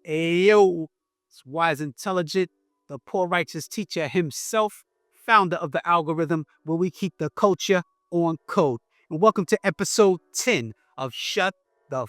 Ayo, it's wise, intelligent, the poor righteous teacher himself, founder of the algorithm where we keep the culture on code. And welcome to episode 10 of Shut the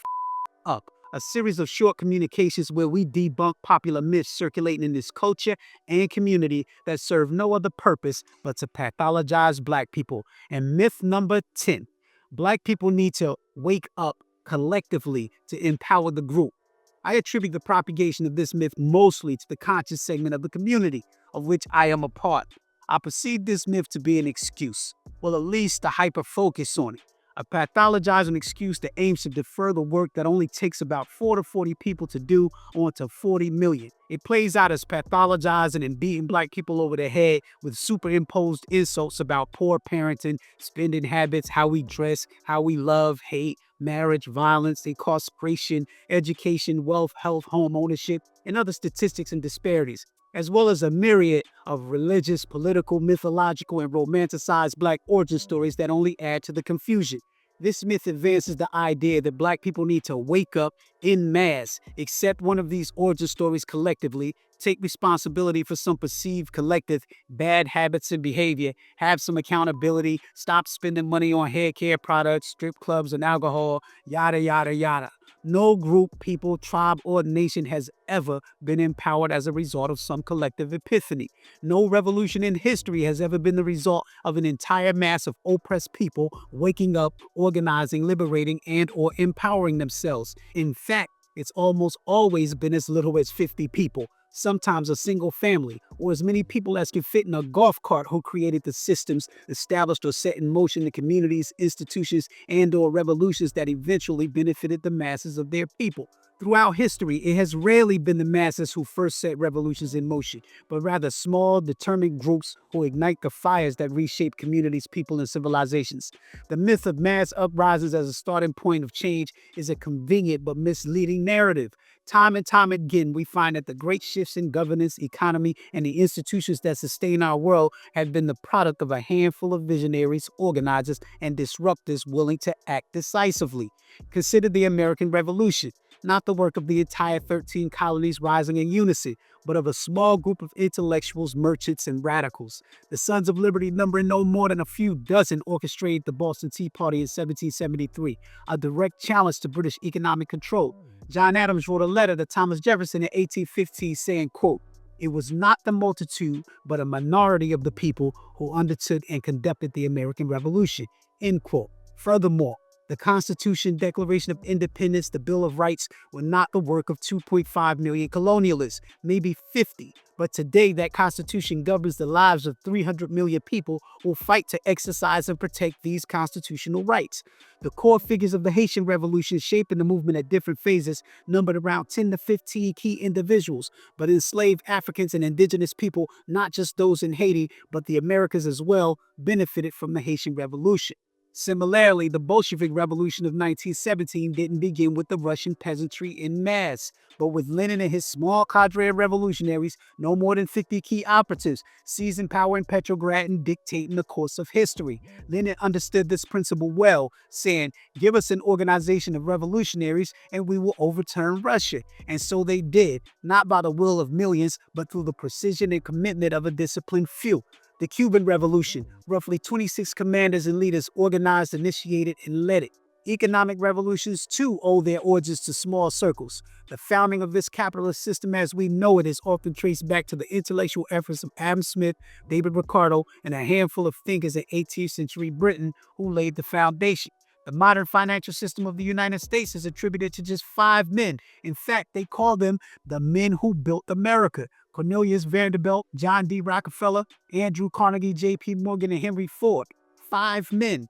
Up, a series of short communications where we debunk popular myths circulating in this culture and community that serve no other purpose but to pathologize black people. And myth number 10, black people need to wake up collectively to empower the group. I attribute the propagation of this myth mostly to the conscious segment of the community of which I am a part. I perceive this myth to be an excuse, well, at least a hyper focus on it. A pathologizing excuse that aims to defer the work that only takes about 4 to 40 people to do onto 40 million. It plays out as pathologizing and beating black people over the head with superimposed insults about poor parenting, spending habits, how we dress, how we love, hate, marriage, violence, incarceration, education, wealth, health, home ownership, and other statistics and disparities, as well as a myriad of religious, political, mythological, and romanticized black origin stories that only add to the confusion. This myth advances the idea that black people need to wake up en masse, accept one of these origin stories collectively, take responsibility for some perceived collective bad habits and behavior, have some accountability, stop spending money on hair care products, strip clubs, and alcohol, yada, yada, yada. No group, people, tribe, or nation has ever been empowered as a result of some collective epiphany. No revolution in history has ever been the result of an entire mass of oppressed people waking up, organizing, liberating, and or empowering themselves. In fact, it's almost always been as little as 50 people, sometimes a single family, or as many people as can fit in a golf cart who created the systems, established or set in motion the communities, institutions, and or revolutions that eventually benefited the masses of their people. Throughout history, it has rarely been the masses who first set revolutions in motion, but rather small, determined groups who ignite the fires that reshape communities, people, and civilizations. The myth of mass uprisings as a starting point of change is a convenient but misleading narrative. Time and time again, we find that the great shifts in governance, economy, and the institutions that sustain our world have been the product of a handful of visionaries, organizers, and disruptors willing to act decisively. Consider the American Revolution, not the work of the entire 13 colonies rising in unison, but of a small group of intellectuals, merchants, and radicals. The Sons of Liberty, numbering no more than a few dozen, orchestrated the Boston Tea Party in 1773, a direct challenge to British economic control. John Adams wrote a letter to Thomas Jefferson in 1815 saying, quote, "It was not the multitude, but a minority of the people who undertook and conducted the American Revolution," end quote. Furthermore, the Constitution, Declaration of Independence, the Bill of Rights were not the work of 2.5 million colonialists, maybe 50. But today, that Constitution governs the lives of 300 million people who fight to exercise and protect these constitutional rights. The core figures of the Haitian Revolution, shaping the movement at different phases, numbered around 10 to 15 key individuals, but enslaved Africans and indigenous people, not just those in Haiti, but the Americas as well, benefited from the Haitian Revolution. Similarly, the Bolshevik Revolution of 1917 didn't begin with the Russian peasantry en masse, but with Lenin and his small cadre of revolutionaries, no more than 50 key operatives, seizing power in Petrograd and dictating the course of history. Lenin understood this principle well, saying, "Give us an organization of revolutionaries and we will overturn Russia." And so they did, not by the will of millions, but through the precision and commitment of a disciplined few. The Cuban Revolution, roughly 26 commanders and leaders organized, initiated, and led it. Economic revolutions, too, owe their origins to small circles. The founding of this capitalist system as we know it is often traced back to the intellectual efforts of Adam Smith, David Ricardo, and a handful of thinkers in 18th century Britain who laid the foundation. The modern financial system of the United States is attributed to just 5 men. In fact, they call them the men who built America. Cornelius Vanderbilt, John D. Rockefeller, Andrew Carnegie, J.P. Morgan, and Henry Ford. 5 men.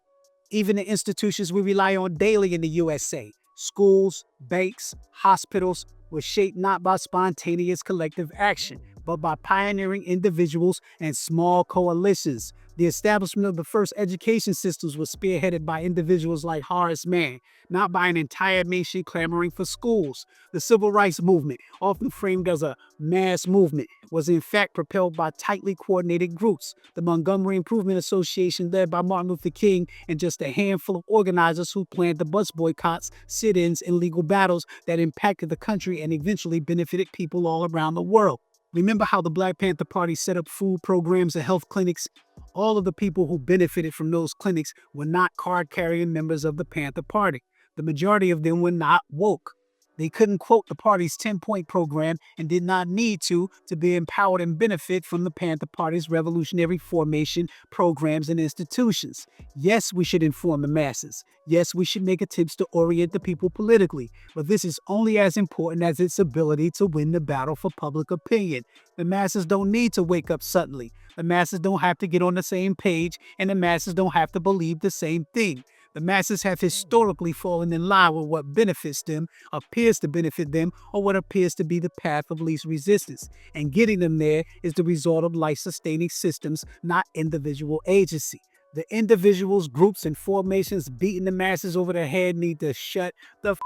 Even the institutions we rely on daily in the USA, schools, banks, hospitals, were shaped not by spontaneous collective action, but by pioneering individuals and small coalitions. The establishment of the first education systems was spearheaded by individuals like Horace Mann, not by an entire nation clamoring for schools. The civil rights movement, often framed as a mass movement, was in fact propelled by tightly coordinated groups. The Montgomery Improvement Association, led by Martin Luther King, and just a handful of organizers who planned the bus boycotts, sit-ins, and legal battles that impacted the country and eventually benefited people all around the world. Remember how the Black Panther Party set up food programs and health clinics? All of the people who benefited from those clinics were not card-carrying members of the Panther Party. The majority of them were not woke. They couldn't quote the party's 10-point program and did not need to be empowered and benefit from the Panther Party's revolutionary formation programs and institutions. Yes, we should inform the masses. Yes, we should make attempts to orient the people politically, but this is only as important as its ability to win the battle for public opinion. The masses don't need to wake up suddenly. The masses don't have to get on the same page, and the masses don't have to believe the same thing. The masses have historically fallen in line with what benefits them, appears to benefit them, or what appears to be the path of least resistance. And getting them there is the result of life-sustaining systems, not individual agency. The individuals, groups, and formations beating the masses over the head need to shut the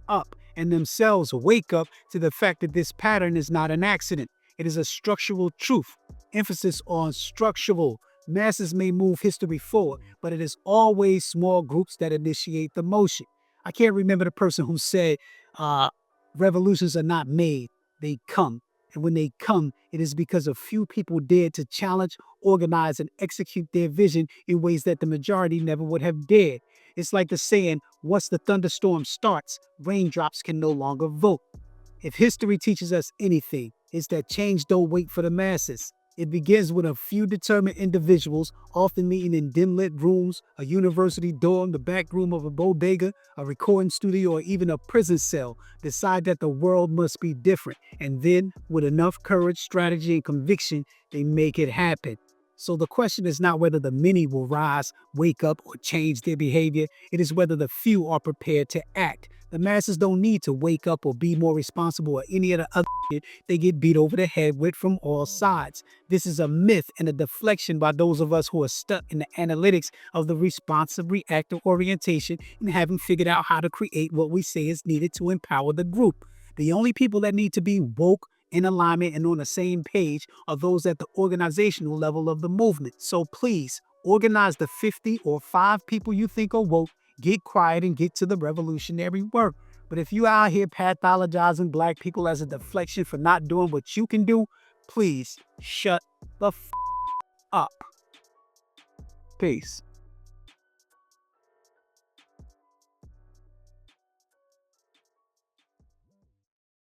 up and themselves wake up to the fact that this pattern is not an accident. It is a structural truth. Emphasis on structural. Masses may move history forward, but it is always small groups that initiate the motion. I can't remember the person who said, revolutions are not made, they come. And when they come, it is because a few people dared to challenge, organize, and execute their vision in ways that the majority never would have dared. It's like the saying, once the thunderstorm starts, raindrops can no longer vote. If history teaches us anything, it's that change don't wait for the masses. It begins with a few determined individuals, often meeting in dim-lit rooms, a university dorm, the back room of a bodega, a recording studio, or even a prison cell, decide that the world must be different. And then, with enough courage, strategy, and conviction, they make it happen. So the question is not whether the many will rise, wake up, or change their behavior. It is whether the few are prepared to act. The masses don't need to wake up or be more responsible or any of the other shit they get beat over the head with from all sides. This is a myth and a deflection by those of us who are stuck in the analytics of the responsive reactive orientation and haven't figured out how to create what we say is needed to empower the group. The only people that need to be woke, in alignment, and on the same page are those at the organizational level of the movement. So please, organize the 50 or 5 people you think are woke, get quiet, and get to the revolutionary work. But if you out here pathologizing Black people as a deflection for not doing what you can do, please shut the up. Peace.